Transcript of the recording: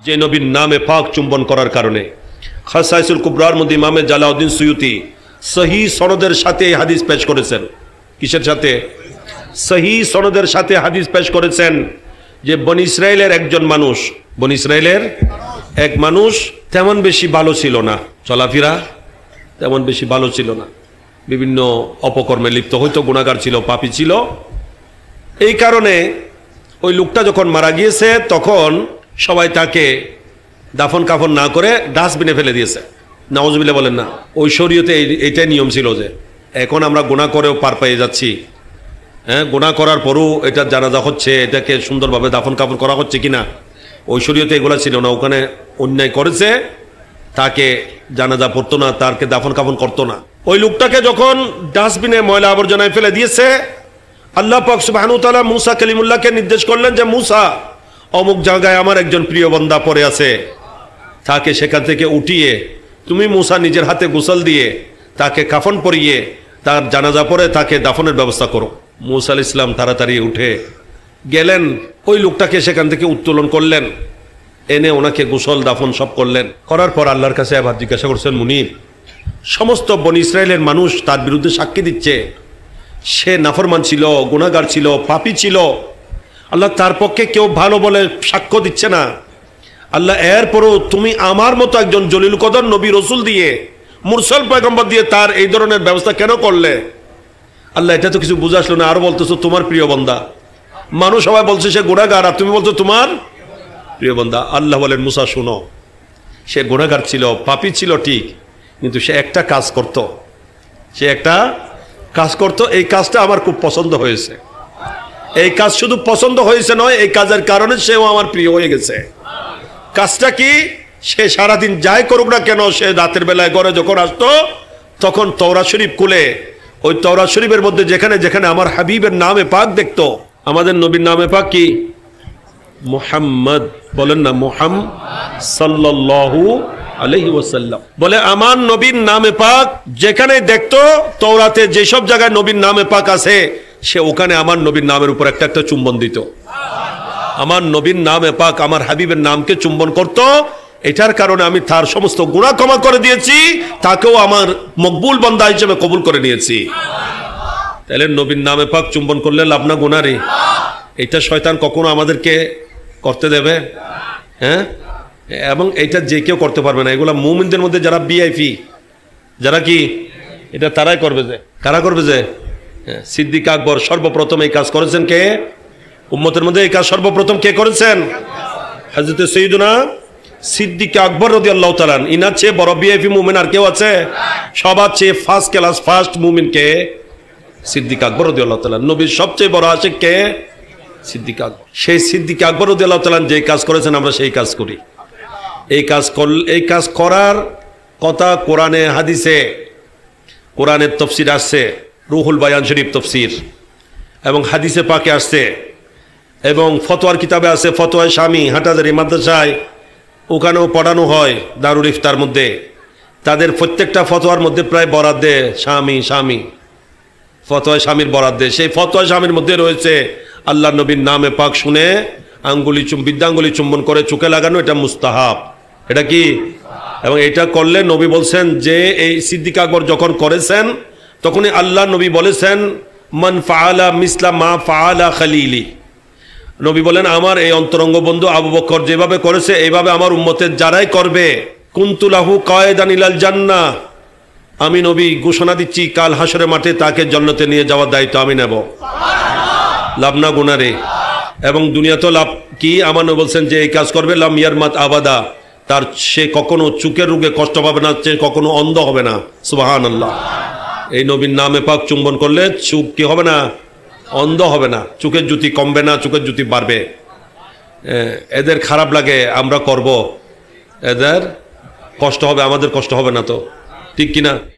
যে নবীর নামে পাক চুম্বন করার কারণে। খাসাইসুল কুবরার মধ্যে ইমামে জালাউদ্দিন সুয়ুতি সহি সনদের সাথে এই হাদিস পেশ করেছেন। কিসের সাথে? সহি সনদের সাথে হাদিস পেশ করেছেন যে বনি ইসরাইলের একজন মানুষ, বনি ইসরাইলের এক মানুষ তেমন বেশি ভালো ছিল না, চলাফেরা তেমন বেশি ভালো ছিল না, বিভিন্ন অপকর্মে লিপ্ত, হয়তো গুনাহগার ছিল, পাপী ছিল। এই কারণে ওই লোকটা যখন মারা গিয়েছে তখন সবাই তাকে দাফন কাফন না করে ডাস্টবিনে ফেলে দিয়েছে। নাউজুবিল্লাহ বলেন না। ওই শরীয়তে এইটাই নিয়ম ছিল যে এখন আমরা গুনাহ করেও পার পেয়ে যাচ্ছি, হ্যাঁ, গুনাহ করার পরও এটা জানাজা হচ্ছে, এটাকে সুন্দরভাবে দাফন কাফন করা হচ্ছে কিনা, ওই শরীয়তে এগুলা ছিল না। ওখানে অন্যায় করেছে, তাকে জানাজা পড়তো না, তাকে দাফন কাফন করতো না। ওই লোকটাকে যখন ডাস্টবিনে ময়লা আবর্জনায় ফেলে দিয়েছে, আল্লাহ পাক সুবহানাহু ওয়া তাআলা মুসা কালিমুল্লাহকে নির্দেশ করলেন যে মুসা, অমুক জায়গায় আমার একজন প্রিয় বান্দা পড়ে আছে, তাকে সেখান থেকে উঠিয়ে তুমি মুসা নিজের হাতে গোসল দিয়ে তাকে কাফন পরিয়ে তার জানাজা পড়ে তাকে দাফনের ব্যবস্থা করো। মুসা আলাইহিস সালাম তাড়াতাড়ি উঠে গেলেন, ওই লোকটাকে সেখান থেকে উত্তোলন করলেন, এনে ওনাকে গোসল দাফন সব করলেন। করার পর আল্লাহর কাছে আবার জিজ্ঞাসা করছেন, মুনির, সমস্ত বনি ইসরায়েলের মানুষ তার বিরুদ্ধে সাক্ষী দিচ্ছে, সে নাফরমান ছিল, গুনাহগার ছিল, পাপী ছিল, আল্লাহ তার পক্ষে কেউ ভালো বলে সাক্ষ্য দিচ্ছে না। আল্লাহ এরপরও তুমি আমার মতো একজন জলিল কদর নবী রসুল দিয়ে, মুরসাল পয়গম্বর দিয়ে তার এই ধরনের ব্যবস্থা কেন করলে? আল্লাহ এটা তো কিছু বুঝে আসলো না। আরো বলতেছো তোমার প্রিয় বান্দা, মানুষ সবাই বলছে সে গুনাহগার, আর তুমি বলছো তোমার প্রিয় বান্দা। আল্লাহ বলেন, মুসা শুনো, সে গুনাহগার ছিল, পাপী ছিল ঠিক, কিন্তু সে একটা কাজ করত, সে একটা কাজ করত, এই কাজটা আমার খুব পছন্দ হয়েছে। এই কাজ শুধু পছন্দ হয়েছে নয়, এই কাজের কারণে সেও আমার প্রিয় হয়ে গেছে। কাজটা কি? সে সারাদিন যাই করুক না কেন, সে রাতের বেলায় ঘরে যখন আসতো তখন তাওরাত শরীফ খুলে ওই তাওরাত শরীফের মধ্যে যেখানে যেখানে আমার হাবিবের নামে পাক দেখতো, আমাদের নবীর নামে পাক কি? মুহাম্মদ, বলেন না, মুহাম্মদ সাল্লাল্লাহু আলাইহি ওয়াসাল্লাম। বলে আমার নবীর নামে পাক যেখানে দেখতো, তাওরাতে যেসব জায়গায় নবীর নামে পাক আছে, সে ওখানে আমার নবীর নামের উপর একটা একটা চুম্বন দিত। আমার নবীর নামে পাক আমার হাবিবের নামকে চুম্বন করত। এটার কারণে আমি তার সমস্ত গুনাহ ক্ষমা করে দিয়েছি, তাকেও আমার মকবুল বান্দা হিসেবে কবুল করে নিয়েছি। তাহলে নবীর নামে পাক চুম্বন করলে লাভ না গুনাহরি? এটা শয়তান কখনো আমাদেরকে করতে দেবে? হ্যাঁ, এবং এটা যে কেউ করতে পারবে না। এগুলা মুমিনদের মধ্যে যারা ভিআইপি, যারা কি, এটা তারাই করবে। যে কারা করবে? যে সিদ্দিক আকবর সর্বপ্রথম এই কাজ করেছেন। কে উম্মতের মধ্যে এই কাজ সর্বপ্রথম কে করেছেন? হযরত সাইয়্যিদুনা সিদ্দিক আকবর রাদিয়াল্লাহু তাআলা। ইনার চেয়ে বড় ভিআইপি মুমিন আর কেউ আছে? সবার চেয়ে ফার্স্ট ক্লাস ফার্স্ট মুমিন কে? সিদ্দিক আকবর রাদিয়াল্লাহু তাআলা। নবীর সবচেয়ে বড় আশিক কে? সিদ্দিক আকবর। সেই সিদ্দিক আকবর রাদিয়াল্লাহু তাআলা যে কাজ করেছেন, আমরা সেই কাজ করি। এই কাজ করার কথা কোরআনে হাদিসে, কোরআনের তাফসীর আসছে, রুহুল বায়ান শরীফ তাফসীর, এবং হাদিসে পাকে আসছে, এবং ফতোয়ার কিতাবে আছে। ফতোয়া শামী হাটাজারি মাদ্রাসায় ওখানেও পড়ানো হয়, দারুল ইফতার মধ্যে। তাদের প্রত্যেকটা ফতোয়ার মধ্যে প্রায় বরাদ দেয় শামী, ফতোয়া শামীর বরাদ দেয়। সেই ফতোয়া শামীর মধ্যে রয়েছে আল্লাহ নবীর নামে পাক শুনে বৃদ্ধাঙ্গুলি চুম্বন করে চোখে লাগানো, এটা মুস্তাহাব। এটা কি? এবং এটা করলে নবী বলছেন যে, এই সিদ্দিক আকবর যখন করেছেন তখনই আল্লাহ নবী বলেছেন, মান ফাআলা মিসলা মা ফাআলা খালিলি। নবী বলেন, আমার এই অন্তরঙ্গ বন্ধু আবু বকর যেভাবে করেছে, এইভাবে আমার উম্মতের যারাই করবে, কুনতু লাহু কায়েদান ইলাল জান্নাহ, আমি নবী ঘোষণা দিচ্ছি কাল হাসরের মাঠে তাকে জান্নাতে নিয়ে যাওয়ার দায়িত্ব আমি নেব। লাভ না গুনারে? এবং দুনিয়া তো লাভ কি? আমার নবী বলছেন যে এই কাজ করবে লাম ইয়ারমাত আবাদা, তার সে কখনো চোখের রোগে কষ্ট পাবে না, সে কখনো অন্ধ হবে না। সুবহানাল্লাহ। এই নবীর নামে পাক চুম্বন করলে চোখ কি হবে না? অন্ধ হবে না, চোখের জ্যোতি কমবে না, চোখের জ্যোতি বাড়বে। এদের খারাপ লাগে, আমরা করব, এদের কষ্ট হবে, আমাদের কষ্ট হবে না তো? ঠিক কিনা?